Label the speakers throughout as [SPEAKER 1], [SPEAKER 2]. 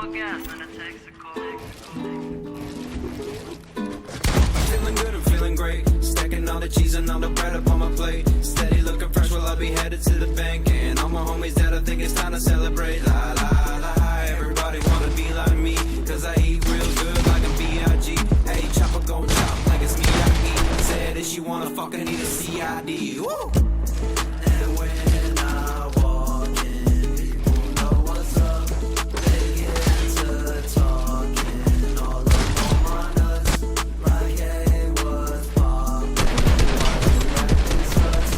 [SPEAKER 1] more gas than a Texaco.
[SPEAKER 2] Feeling good, I'm feeling great. Stacking all the cheese and all the bread up on my plate. Steady looking fresh, well I'll be headed to the bank. And all my homies that I think it's time to celebrate. La la la, everybody wanna be like me, cause I eat real good like a B.I.G. Hey, chopper gon' chop like it's me, I eat. Said that she wanna fucking need a C.I.D. Woo! And when I walk in, people know what's up. They get to talking all up on my nuts. Like, hey, what's poppin'? Why you acting sus?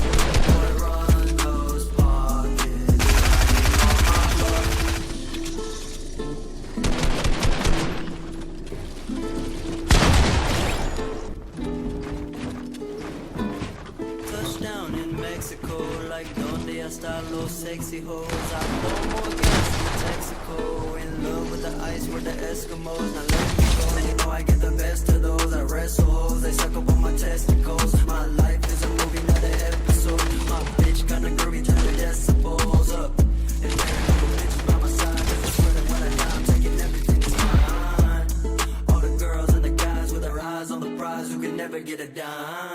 [SPEAKER 2] Boy, run those pockets. I need all my love. Touchdown in Mexico, like donde está los sexy hoes. I blow more gas than Texaco. In love with the ice, we're the Eskimos. Now let me go, you know I get the best of those. I wrestle hoes, they suck up on my testicles. My life is a movie, not an episode. My bitch kinda groovy, turn the decibels up. And there are no bitches by my side, cause I swear that when I die, I'm taking everything that's mine. All the girls and the guys with their eyes on the prize who can never get a dime.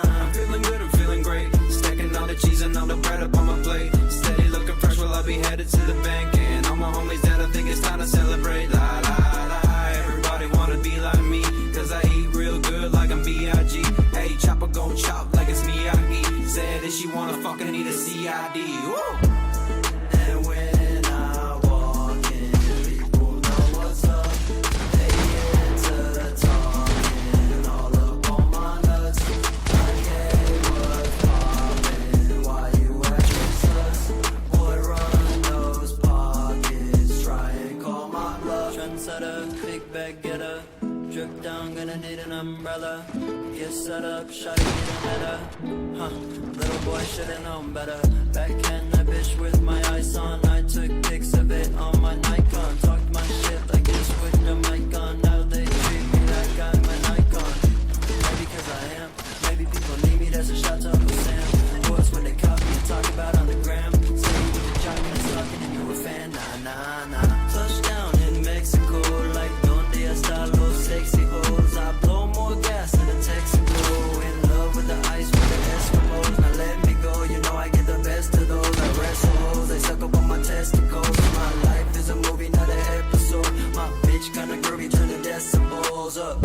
[SPEAKER 2] I'm feeling good, I'm feeling great. Stacking all the cheese and all the bread up on my plate. Steady looking fresh, well I'll be headed to the bank. And all my homies that I think it's time to celebrate. La la la, everybody wanna be like me, cause I eat real good like I'm B.I.G. Hey, chopper gon' chop like it's me, I eat. Said that she wanna fucking need a C.I.D. Woo! And when I walk in, people know what's up. They get to talking all up on my nuts. Like, hey, what's poppin'? Why you acting sus? Boy, run those pockets. Try and call my bluff. Trendsetter, big bag getter. Drip down, gonna need an umbrella. Get set up, shawty getting better. Huh, little boy should've known better. Backhand that bitch with my ice on. I took pics of it on my Nikon. Talked my shit like this with the mic on. Now they treat me like I'm an icon. Maybe cause I am, maybe people need me. That's a shout to Uncle Sam. Who else would they copy and talk about on the gram? Say you with the job and it's talking and you a fan. Nah, nah, nah. Touchdown in Mexico, like donde está los sexy hoes. I blow more gas than a Texaco. In love with the ice, with the Eskimos. Now let me go, you know I get the best of those. I wrestle hoes, they suck up on my testicles. My life is a movie, not an episode. My bitch kinda groovy, turn the decibels up.